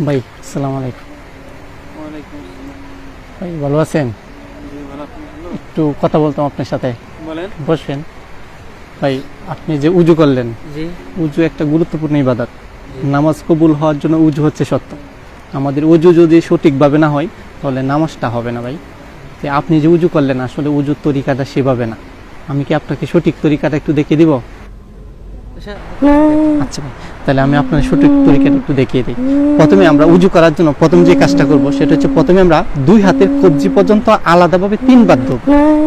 ভাই আসসালামু আলাইকুম। ওয়ালাইকুম আসসালাম। ভাই ভালো আছেন? জি ভালো, আপনি ভালো? একটু কথা বলতাম আপনার সাথে, বলেন। বসবেন। ভাই আপনি যে উজু করলেন, জি উজু একটা গুরুত্বপূর্ণ ইবাদত। নামাজ কবুল হওয়ার জন্য উজু হচ্ছে শর্ত। আমাদের উজু যদি সঠিকভাবে না হয় তাহলে নামাজটা হবে না ভাই। যে আপনি যে উজু করলেন আসলে উজুর তরিকাটা সেভাবে না। আমি কি আপনাকে সঠিক তরিকাটা একটু দেখিয়ে দিব? আচ্ছা, আচ্ছা ভাই, তাহলে আমি আপনার সঠিক তরিকাটা একটু দেখিয়ে দিই। প্রথমে আমরা উজু করার জন্য প্রথম যে কাজটা করব সেটা হচ্ছে প্রথমে আমরা দুই হাতের কবজি পর্যন্ত আলাদাভাবে তিনবার ধোব।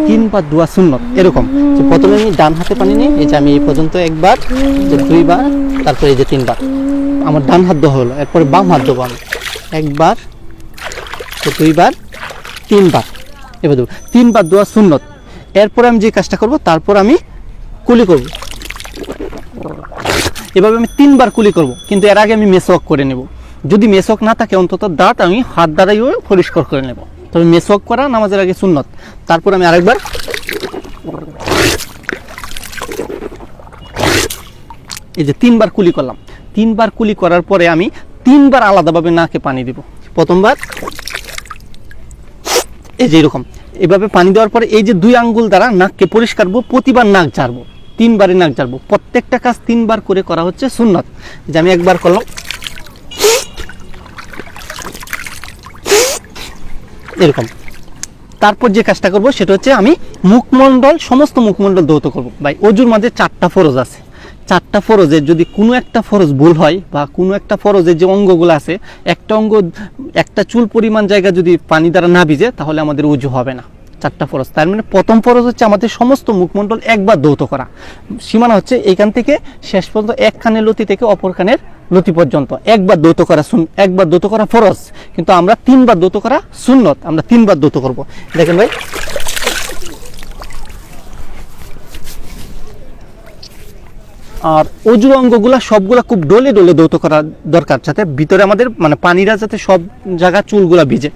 তিনবার ধোয়া সুন্নত। এরকম যে প্রথমে আমি ডান হাতে পানি নিই, এই যে আমি এই পর্যন্ত একবার, যে দুইবার, তারপরে এই যে তিনবার। আমার ডান হাত ধোয়া হলো, এরপরে বাম হাত ধোবো আমি একবার, দুইবার, তিনবার। এবার দেবো তিনবার ধোয়া সুন্নত। এরপরে আমি যে কাজটা করব তারপর আমি কুলি করব। এভাবে আমি তিনবার কুলি করব, কিন্তু এর আগে আমি মেসওয়াক করে নেব। যদি মেসওয়াক না থাকে অন্তত দাঁত আমি হাত দ্বারাইও পরিষ্কার করে নেব। তবে মেসওয়াক করা নামাজের আগে সুন্নত। তারপর আমি আরেকবার, এই যে তিনবার কুলি করলাম। তিনবার কুলি করার পরে আমি তিনবার আলাদাভাবে নাকে পানি দিব। প্রথমবার এই যে এরকম, এভাবে পানি দেওয়ার পরে এই যে দুই আঙ্গুল দ্বারা নাককে পরিষ্কার করবো, প্রতিবার নাক ঝাড়বো, তিনবারই নাক ঝাড়বো। প্রত্যেকটা কাজ তিনবার করে করা হচ্ছে সুন্নত। যে আমি একবার করলাম এরকম। তারপর যে কাজটা করব সেটা হচ্ছে আমি মুখমণ্ডল, সমস্ত মুখমণ্ডল ধৌত করব। ভাই অজুর মাঝে 4টা ফরজ আছে। 4টা ফরজের যদি কোনো একটা ফরজ ভুল হয় বা কোনো একটা ফরজের যে অঙ্গগুলো আছে, একটা অঙ্গ একটা চুল পরিমাণ জায়গা যদি পানি দ্বারা না ভিজে তাহলে আমাদের উজু হবে না। 4টা ফরজ, তার মানে প্রথম ফরজ হচ্ছে আমাদের সমস্ত মুখমণ্ডল একবার ধৌত করা। সীমানা হচ্ছে এইখান থেকে শেষ পর্যন্ত এক কানের লতি থেকে অপর কানের লতি পর্যন্ত একবার ধৌত করা, একবার ধৌত করা ফরজ, কিন্তু আমরা তিনবার ধৌত করা সুন্নত। আমরা তিনবার ধৌত করব। দেখেন ভাই, আর অজুর অঙ্গগুলা সবগুলা খুব ডলে ডলে ধৌত করা দরকার, যাতে ভিতরে আমাদের মানে পানিরা যাতে সব জায়গা চুলগুলা ভিজে।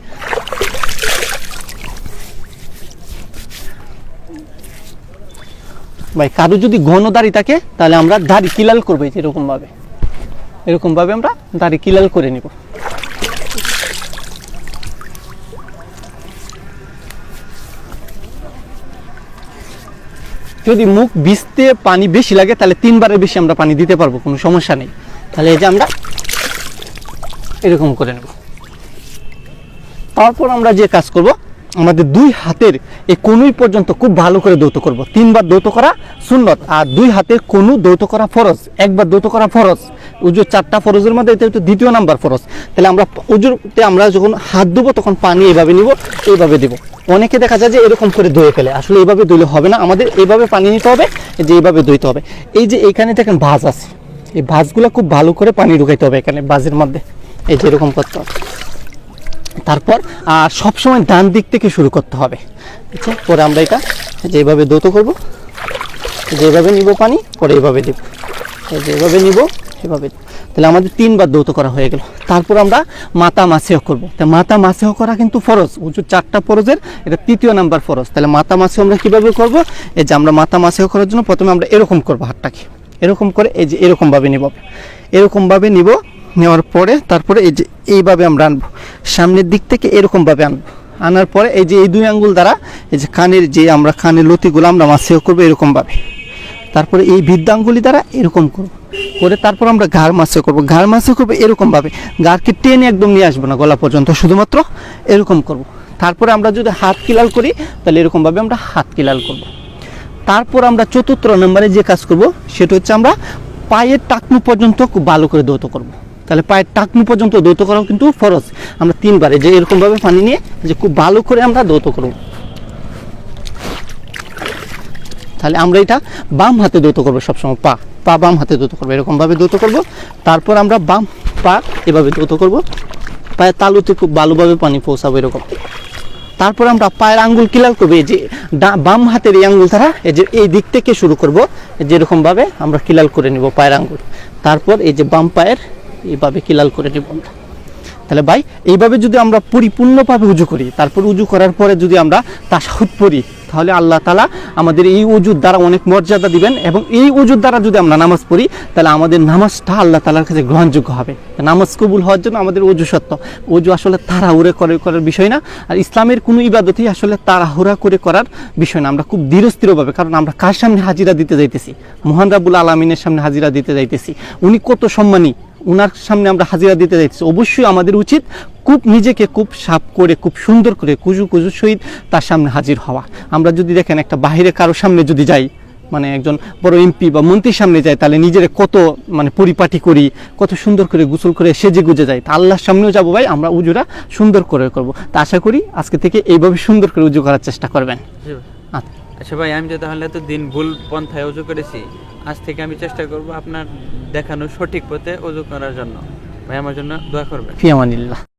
ভাই কারো যদি ঘন দাড়ি থাকে তাহলে আমরা দাড়ি কিলাল করবো, এরকম ভাবে, এরকম ভাবে আমরা দাড়ি কিলাল করে নিব। যদি মুখ ভিজতে পানি বেশি লাগে তাহলে তিনবারের বেশি আমরা পানি দিতে পারবো, কোনো সমস্যা নেই। তাহলে এই যে আমরা এরকম করে নেব। তারপর আমরা যে কাজ করব, আমাদের দুই হাতের এই কনুই পর্যন্ত খুব ভালো করে ধৌত করব। তিনবার ধৌত করা সুন্নত, আর দুই হাতের কনু ধৌত করা ফরজ, একবার ধৌত করা ফরজ। উজুর 4টা ফরজের মধ্যে এটা হচ্ছে দ্বিতীয় নাম্বার ফরজ। তাহলে আমরা উজুরতে আমরা যখন হাত ধুবো তখন পানি এইভাবে নিব, এইভাবে দেব। অনেকে দেখা যায় যে এরকম করে ধুয়ে ফেলে, আসলে এইভাবে ধুলে হবে না, আমাদের এইভাবে পানি নিতে হবে, যে এইভাবে ধুইতে হবে। এই যে এইখানে দেখেন ভাঁজ আছে, এই ভাঁজগুলো খুব ভালো করে পানি ঢুকাইতে হবে এখানে ভাঁজের মধ্যে, এই যে এরকম করতে হবে। তারপর আর সবসময় ডান দিক থেকে শুরু করতে হবে। আচ্ছা, পরে আমরা এটা যেভাবে ধৌত করব, যেভাবে নিব পানি, পরে এইভাবে দেব, যেভাবে নিব সেভাবে। তাহলে আমাদের তিনবার ধৌত করা হয়ে গেল। তারপর আমরা মাথা মাসেহ করব। তা মাথা মাসেহ করা কিন্তু ফরজ, উঁচু 4টা ফরজের এটা তৃতীয় নাম্বার ফরজ। তাহলে মাথা মাসেহ আমরা কীভাবে করব? এই যে আমরা মাথা মাসেহ করার জন্য প্রথমে আমরা এরকম করব, হাতটাকে এরকম করে, এই যে এরকমভাবে নিব, এরকমভাবে নিব। নেওয়ার পরে তারপরে এই যে এইভাবে আমরা আনবো, সামনের দিক থেকে এরকমভাবে আনবো। আনার পরে এই যে এই দুই আঙ্গুল দ্বারা এই যে কানের যে আমরা কানের লতিগুলো আমরা মাসেহ করবো এরকমভাবে। তারপরে এই বৃদ্ধাঙ্গুলি দ্বারা এরকম করব, করে তারপর আমরা ঘাড় মাসেহ করবো। ঘাড় মাসেহ করবো এরকমভাবে, ঘাড়কে টেনে একদম নিয়ে আসবো না গলা পর্যন্ত, শুধুমাত্র এরকম করব। তারপরে আমরা যদি হাত কিলাল করি তাহলে এরকমভাবে আমরা হাত কিলাল করব। তারপর আমরা চতুর্থ নম্বরে যে কাজ করব সেটা হচ্ছে আমরা পায়ের টাকনু পর্যন্ত খুব ভালো করে ধৌত করব। তাহলে পায়ের টাকনু পর্যন্ত ধৌত করাও কিন্তু ফরজ। আমরা তিনবারে যে এরকমভাবে পানি নিয়ে যে খুব ভালো করে আমরা ধৌত করব। তাহলে আমরা এটা বাম হাতে ধৌত করবো সবসময়, পা বাম হাতে ধৌত করবো, এরকমভাবে ধৌত করব। তারপর আমরা বাম পা এভাবে ধৌত করব, পায়ের তালুতে খুব ভালোভাবে পানি পৌঁছাবো এরকম। তারপর আমরা পায়ের আঙ্গুল কিলাল করবো, এই যে বাম হাতের এই আঙ্গুল দ্বারা এই যে এই দিক থেকে শুরু করব, যেরকমভাবে আমরা কিলাল করে নিব পায়ের আঙ্গুল। তারপর এই যে বাম পায়ের এইভাবে কিলাল করে নিব আমরা। তাহলে ভাই এইভাবে যদি আমরা পরিপূর্ণভাবে উজু করি, তারপর উজু করার পরে যদি আমরা তাশাহুদ পড়ি, তাহলে আল্লাহ তাআলা আমাদের এই ওযুর দ্বারা অনেক মর্যাদা দিবেন, এবং এই ওযুর দ্বারা যদি আমরা নামাজ পড়ি তাহলে আমাদের নামাজটা আল্লাহ তাআলার কাছে গ্রহণযোগ্য হবে। নামাজ কবুল হওয়ার জন্য আমাদের ওযু সত্য। ওযু আসলে তাড়াহুড়ো করার বিষয় না, আর ইসলামের কোনো ইবাদতই আসলে তাড়াহুড়া করে করার বিষয় না। আমরা খুব ধীরস্থিরভাবে, কারণ আমরা কার সামনে হাজিরা দিতে যাইতেছি? মহান রাব্বুল আলামিনের সামনে হাজিরা দিতে যাইতেছি। উনি কত সম্মানী, উনার সামনে আমরা হাজিরা দিতে যাইতেছি। অবশ্যই আমাদের উচিত খুব নিজেকে খুব সাফ করে, খুব সুন্দর করে, কুজু সহিত তার সামনে হাজির হওয়া। আমরা যদি দেখেন একটা বাহিরে কারো সামনে যদি যাই, মানে একজন বড় এমপি বা মন্ত্রীর সামনে যায়, তাহলে নিজেরা কত মানে পরিপাটি করি, কত সুন্দর করে গোসল করে সেজে গুজে যাই। তা আল্লাহর সামনেও যাবো ভাই, আমরা উজুরা সুন্দর করে করব। তা আশা করি আজকে থেকে এইভাবে সুন্দর করে উজু করার চেষ্টা করবেন। জি ভাই। আচ্ছা। আচ্ছা ভাই, আমি যে তাহলে এত দিন ভুল পন্থায় অজু করেছি, আজ থেকে আমি চেষ্টা করব আপনার দেখানো সঠিক পথে অজু করার জন্য। ভাই আমার জন্য দোয়া করবেন। ফি আমানিল্লাহ।